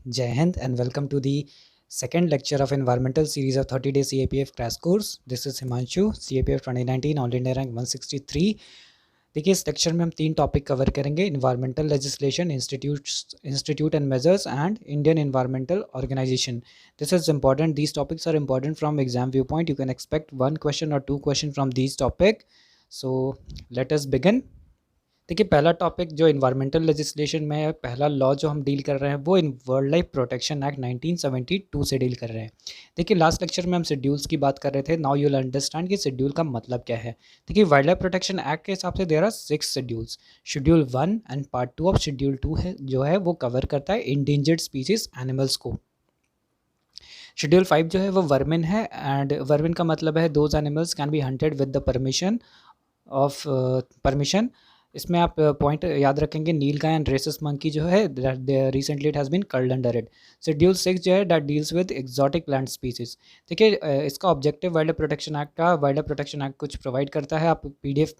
Jai Hind and welcome to the second lecture of environmental series of 30-day CAPF crash course. This is Himanshu, CAPF 2019 all India rank 163। देखिए इस lecture में हम तीन topic cover करेंगे: environmental legislation, institute and measures and Indian environmental organisation. This is important, these topics are important from exam view point. You can expect one question और two question from these topic. So let us begin. देखिए पहला topic जो environmental legislation में है, पहला law जो हम deal कर रहे हैं वो in world life protection act 1972 से डील कर रहे हैं. देखिए लास्ट लेक्चर में हम शेड्यूल्स की बात कर रहे थे. नाउ यू विल अंडरस्टैंड कि शेड्यूल का मतलब क्या है. देखिए वाइल्ड लाइफ प्रोटेक्शन एक्ट के हिसाब से there are 6 schedules. Schedule 1 and part 2 of schedule 2 है जो है वो कवर करता है इंडेंजर्ड स्पीसीज एनिमल्स को. शेड्यूल 5 जो है वो वर्मिन है, एंड वर्मिन का मतलब है those animals can be hunted with the permission. इसमें आप पॉइंट याद रखेंगे, nilgai and rhesus monkey जो है recently it has been culled under it. Schedule 6 जो है that deals with exotic plant species. देखिए इसका objective wild life protection act का, वाइल्ड लाइफ प्रोटेक्शन एक्ट कुछ प्रोवाइड करता है. आप पीडीएफ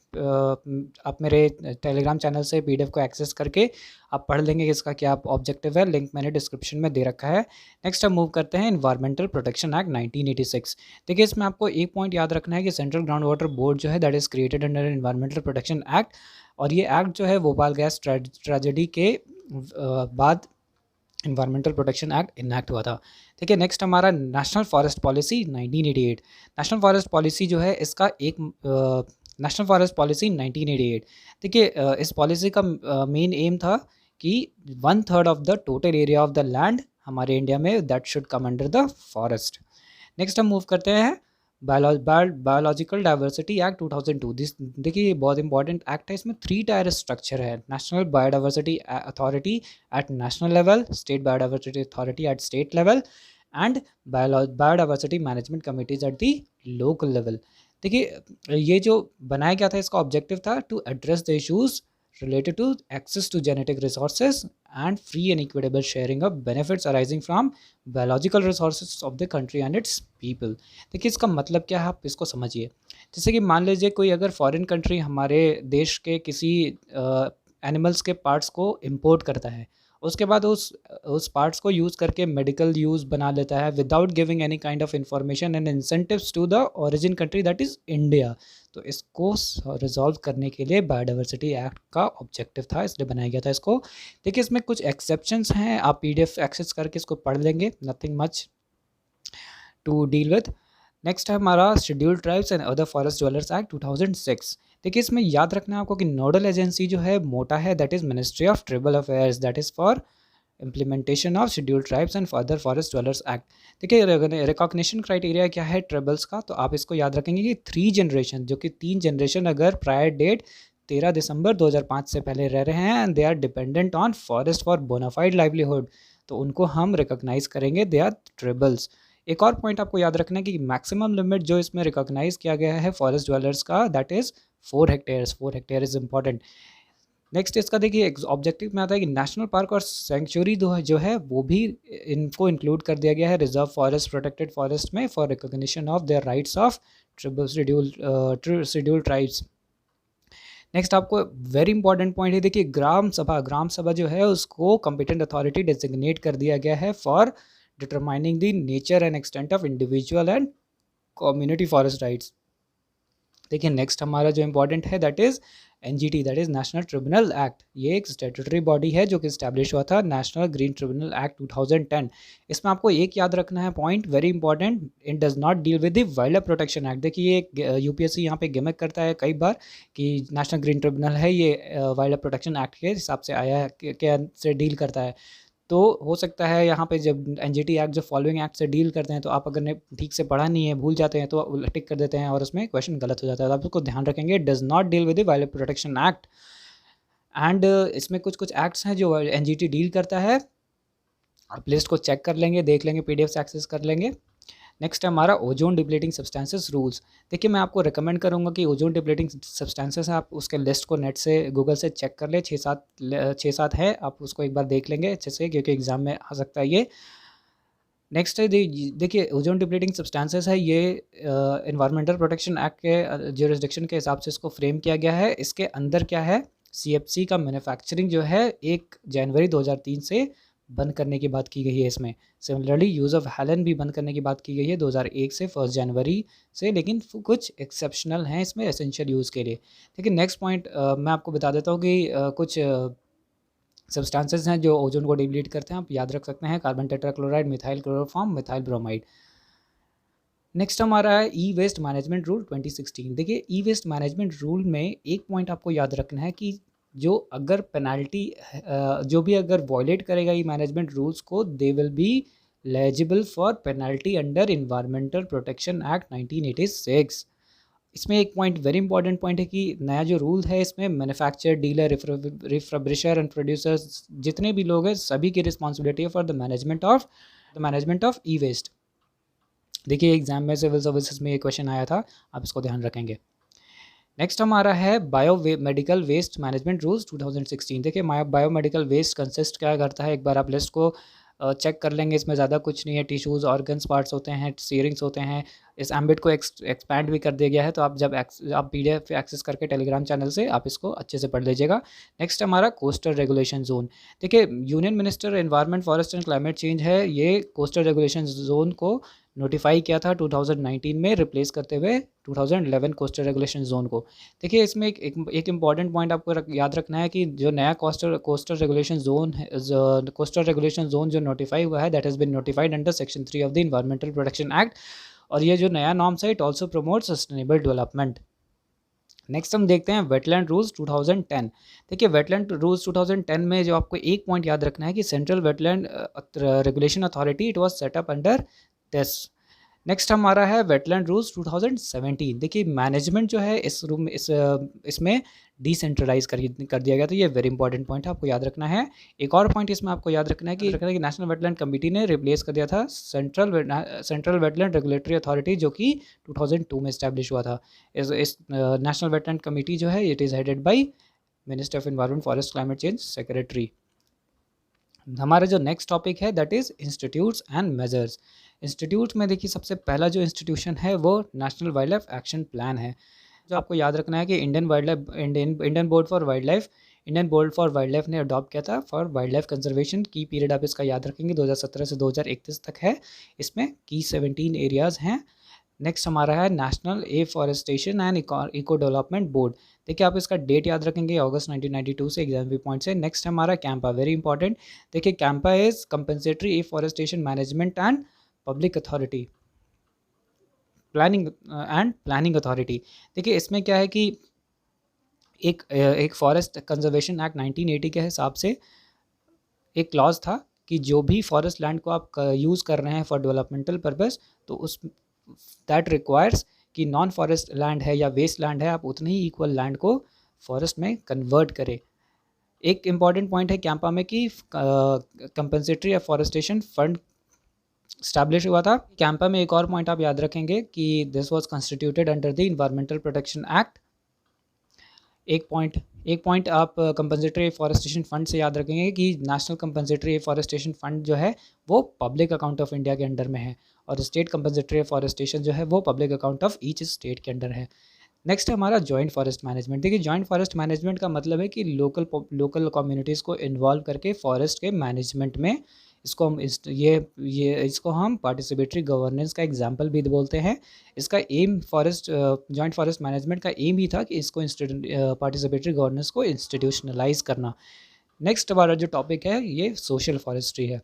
आप मेरे टेलीग्राम चैनल से पीडीएफ को एक्सेस करके आप पढ़ लेंगे कि इसका क्या ऑब्जेक्टिव है. लिंक मैंने डिस्क्रिप्शन में दे रखा है. नेक्स्ट हम मूव करते हैं इन्वायरमेंटल प्रोटेक्शन एक्ट 1986. देखिए इसमें आपको एक पॉइंट याद रखना है कि सेंट्रल ग्राउंड वाटर बोर्ड जो है that is created under environmental protection act, और ये एक्ट जो है भोपाल गैस ट्रेजेडी के बाद इन्वायरमेंटल प्रोटेक्शन एक्ट इनैक्ट हुआ था. देखिए नेक्स्ट हमारा national forest policy 1988. National forest policy जो है इसका एक नेशनल फॉरेस्ट पॉलिसी 1988. देखिए इस पॉलिसी का मेन एम था कि 1/3 of the total area of the land हमारे इंडिया में that should come under the forest. Next हम मूव करते हैं बायोलॉजिकल डाइवर्सिटी एक्ट 2002. देखिए ये बहुत इंपॉर्टेंट एक्ट है. इसमें 3 टायर स्ट्रक्चर है: national biodiversity authority at national level, state biodiversity authority at state level, and biodiversity management committees at the local level. देखिए ये जो बनाया गया था इसका ऑब्जेक्टिव था to address the issues related to access to genetic resources and free and equitable sharing of benefits arising from biological resources of the country and its people. देखिए इसका मतलब क्या है, आप इसको समझिए. जैसे कि मान लीजिए कोई अगर फॉरेन कंट्री हमारे देश के किसी एनिमल्स के पार्ट्स को इंपोर्ट करता है, उसके बाद उस पार्ट्स को यूज़ करके मेडिकल यूज़ बना लेता है without giving any kind of information and incentives to the origin country that is India. तो इसको रिजॉल्व करने के लिए बायोडाइवर्सिटी एक्ट का ऑब्जेक्टिव था, इसलिए बनाया गया था इसको. देखिए इसमें कुछ एक्सेप्शंस हैं, आप पीडीएफ एक्सेस करके इसको पढ़ लेंगे. Nothing much to deal with. Next है हमारा scheduled tribes and other forest dwellers act 2006. देखिए इसमें याद रखना है आपको कि नोडल एजेंसी जो है मोटा है, that is ministry of tribal affairs, that is for implementation of scheduled tribes and other forest dwellers act. देखिए रिकॉग्निशन क्राइटेरिया क्या है ट्राइबल्स का, तो आप इसको याद रखेंगे कि 3 जनरेशन, जो कि 3 जनरेशन अगर प्रायर डेट 13 दिसंबर 2005 से पहले रह रहे हैं and they are dependent on forest for bonafide livelihood, तो उनको हम रिकॉग्नाइज करेंगे, दे आर ट्राइबल्स. एक और पॉइंट आपको याद रखना है कि मैक्सिमम लिमिट जो इसमें रिकॉग्नाइज किया गया है फॉरेस्ट ड्वेलर्स का that is 4 hectares. 4 hectare is important. Next इसका देखिए ऑब्जेक्टिव में आता है कि नेशनल पार्क और सेंचुरी जो है वो भी इनको इंक्लूड कर दिया गया है रिजर्व फॉरेस्ट, प्रोटेक्टेड फॉरेस्ट में, for recognition of their rights of schedule tribes. Next आपको वेरी इंपॉर्टेंट पॉइंट है, देखिए ग्राम सभा जो है उसको कॉम्पिटेंट अथॉरिटी डेजिग्नेट कर दिया गया है for determining the nature and extent of individual and community forest rights. देखिए नेक्स्ट हमारा जो इंपॉर्टेंट है that is NGT, that is national tribunal act. ये एक स्टैट्यूटरी बॉडी है जो कि इस्टेब्लिश हुआ था, नेशनल ग्रीन ट्रिब्यूनल एक्ट 2010. इसमें आपको एक याद रखना है point very important, it does not deal with the wild life protection act. देखिए ये यूपीएससी यहाँ पे गिमिक करता है कई बार कि नेशनल ग्रीन ट्रिब्यूनल है, ये वाइल्ड लाइफ प्रोटेक्शन एक्ट के हिसाब से आया है, क्या से डील करता है. तो हो सकता है यहाँ पे जब एनजीटी एक्ट जो फॉलोइंग एक्ट से डील करते हैं, तो आप अगर ने ठीक से पढ़ा नहीं है, भूल जाते हैं, तो टिक कर देते हैं और उसमें क्वेश्चन गलत हो जाता है. तो आप उसको ध्यान रखेंगे, does not deal with the wild protection act. And इसमें कुछ एक्ट्स हैं जो एनजीटी डील करता है. आप लिस्ट को चेक कर लेंगे, देख लेंगे, पीडीएफ से एक्सेस कर लेंगे. नेक्स्ट है हमारा ओजोन डिप्लीटिंग सब्सटेंसेस रूल्स. देखिए मैं आपको रिकमेंड करूंगा कि ओजोन डिप्लीटिंग सब्सटेंसेस आप उसके लिस्ट को नेट से, गूगल से चेक कर ले. 6-7 है, आप उसको एक बार देख लेंगे अच्छे से, क्योंकि एग्जाम में आ सकता है ये. नेक्स्ट है देखिए ओजोन डिप्लीटिंग सब्सटेंसेस है, ये इन्वायरमेंटल प्रोटेक्शन एक्ट के ज्यूरिसडिक्शन के हिसाब से इसको फ्रेम किया गया है. इसके अंदर क्या है, सीएफसी का मैन्युफैक्चरिंग जो है 1 जनवरी 2003 से बंद करने की बात की गई है इसमें। सिमिलरली यूज़ ऑफ हेलन भी बंद करने की बात की गई है 2001 से 1 जनवरी से, लेकिन कुछ एक्सेप्शनल हैं इसमें एसेंशियल यूज़ के लिए। ठीक है, नेक्स्ट पॉइंट मैं आपको बता देता हूँ कि कुछ सब्सटेंसेस हैं जो ओजोन को डिप्लीट करते हैं, आप याद रख सकते हैं, carbon tetrachloride, methyl chloroform, methyl bromide. Next हमारा है ई वेस्ट मैनेजमेंट रूल 2016। देखिए ई वेस्ट मैनेजमेंट रूल में एक पॉइंट आपको याद रखना है कि जो अगर पेनल्टी जो भी अगर वॉयलेट करेगा ई मैनेजमेंट रूल्स को, they will be eligible for penalty under environmental protection act 1986। इसमें एक पॉइंट वेरी इंपॉर्टेंट पॉइंट है कि नया जो रूल है इसमें manufacture, dealer, refurbisher and producers जितने भी लोग हैं सभी की रिस्पॉन्सिबिलिटी है for the management of e waste. देखिए एग्जाम में सिविल सर्विसेज में ये क्वेश्चन आया था, आप इसको ध्यान रखेंगे। नेक्स्ट हमारा है मेडिकल वेस्ट मैनेजमेंट रूल्स 2016। देखिए बायोमेडिकल वेस्ट कंसिस्ट क्या करता है, एक बार आप लिस्ट को चेक कर लेंगे, इसमें ज़्यादा कुछ नहीं है, टिश्यूज़, ऑर्गन्स, पार्ट्स होते हैं, सीरिंग्स होते हैं। इस एम्बिट को एक्सपैंड भी कर दिया गया है, तो आप जब आप PDF एक्सेस करके टेलीग्राम चैनल से आप इसको अच्छे से पढ़ लीजिएगा। नेक्स्ट हमारा कोस्टल रेगुलेशन जोन। देखिए union minister environment, forest and climate change है, ये कोस्टल रेगुलेशन जोन को नोटिफाई किया था 2019 में, रिप्लेस करते हुए 2011 कोस्टल रेगुलेशन जोन को। देखिए इसमें एक इम्पॉर्टेंट पॉइंट आपको याद रखना है कि जो नया कोस्टल रेगुलेशन जोन है, कोस्टल रेगुलेशन जोन जो नोटिफाई हुआ है, that has been notified under section 3 of the environmental protection act. और ये जो नया नॉर्म्स है, it also promote sustainable development. Next हम देखते हैं वेटलैंड रूल्स 2010। देखिए वेटलैंड रूल्स 2010 में जो आपको एक पॉइंट याद रखना है कि central wetland regulation authority, it was set up under this. Next हमारा है वेटलैंड रूल्स 2017। देखिए मैनेजमेंट जो है इसमें डिसेंट्रलाइज कर दिया गया, तो ये वेरी इंपॉर्टेंट पॉइंट है, आपको याद रखना है। एक और पॉइंट इसमें आपको याद रखना है कि नेशनल वेटलैंड कमेटी ने रिप्लेस कर दिया था सेंट्रल वेटलैंड रेगुलेटरी अथॉरिटी, जो कि 2002 में इस्टेब्लिश हुआ था। इस नेशनल वेटलैंड कमेटी जो है, it is headed by minister of environment, forest, climate change secretary. हमारा जो नेक्स्ट टॉपिक है that is institutes and measures. Institute में देखिए सबसे पहला जो इंस्टीट्यूशन है वो national wild life action plan है, जो आपको याद रखना है कि Indian board for wild life ने अडॉप्ट किया था फॉर वाइल्ड लाइफ कंजर्वेशन। की पीरियड आप इसका याद रखेंगे 2017 से 2031 तक है, इसमें की 17 एरियाज़ हैं। नेक्स्ट हमारा है national afforestation and eco development board. देखिए आप इसका डेट याद रखेंगे, अगस्त 1992 से एग्जाम भी पॉइंट से। नेक्स्ट हमारा कैंपा, वेरी इंपॉर्टेंट। देखिए CAMPA is compensatory afforestation management and public authority planning authority. देखिए इसमें क्या है कि एक फॉरेस्ट कंजर्वेशन एक्ट 1980 के हिसाब से एक क्लॉज था कि जो भी फॉरेस्ट लैंड को आप यूज़ कर रहे हैं फॉर डेवलपमेंटल पर्पस, तो उस दैट रिक्वायर्स कि नॉन फॉरेस्ट लैंड है या वेस्ट लैंड है, आप उतने ही इक्वल लैंड को फॉरेस्ट में कन्वर्ट करें। एक इम्पॉर्टेंट पॉइंट है कैंपा में कि कंपनसेटरी एफॉरेस्टेशन फंड स्टैब्लिश हुआ था। कैंपा में एक और पॉइंट आप याद रखेंगे कि this was constituted under the environmental protection act. एक पॉइंट आप कंपनसेटरी फॉरेस्टेशन फंड से याद रखेंगे कि नेशनल कंपनसेटरी फॉरेस्टेशन फंड जो है वो पब्लिक अकाउंट ऑफ इंडिया के अंडर में है, और स्टेट कंपनसेटरी फॉरेस्टेशन जो है वो public account of each state के अंडर है। नेक्स्ट है हमारा जॉइंट फॉरेस्ट मैनेजमेंट। देखिए जॉइंट फॉरेस्ट मैनेजमेंट का मतलब है कि लोकल कम्युनिटीज़ को इन्वॉल्व करके फॉरेस्ट के मैनेजमेंट में इसको हम पार्टिसिपेटरी गवर्नेंस का एग्जाम्पल भी बोलते हैं। इसका एम जॉइंट फॉरेस्ट मैनेजमेंट का एम ही था कि इसको पार्टिसिपेटरी गवर्नेंस को इंस्टीट्यूशनलाइज करना। नेक्स्ट हमारा जो टॉपिक है ये सोशल फॉरेस्ट्री है।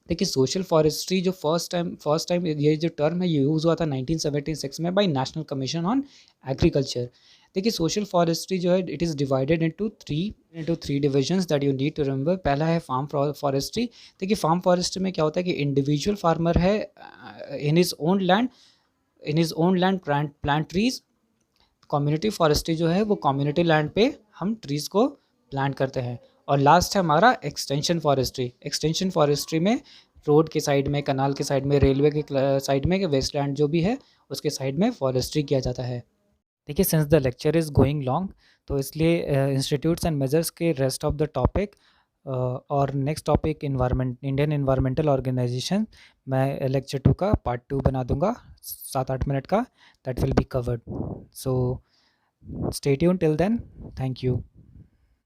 देखिए सोशल फॉरेस्ट्री जो फर्स्ट टाइम ये जो टर्म है ये यूज़ हुआ था 1976 में by national commission on agriculture. देखिए सोशल फॉरेस्ट्री जो है it is divided into three divisions that you need to remember. पहला है फार्म फॉरेस्ट्री। देखिए फार्म फॉरेस्ट्री में क्या होता है कि इंडिविजुअल फार्मर है in his own land plant trees. Community forestry जो है वो कम्युनिटी लैंड पे हम ट्रीज़ को प्लांट करते हैं। और लास्ट है हमारा एक्सटेंशन फॉरेस्ट्री में रोड के साइड में, कनाल के साइड में, रेलवे के साइड में, वेस्टलैंड जो भी है उसके साइड में फॉरेस्ट्री किया जाता है। देखिए since the lecture is going long, तो इसलिए इंस्टीट्यूट्स एंड मेजर्स के रेस्ट ऑफ द टॉपिक और next topic Indian environmental organisation, मैं लेक्चर 2 का पार्ट 2 बना दूंगा 7-8 मिनट का, that will be covered. So stay tuned till then, thank you.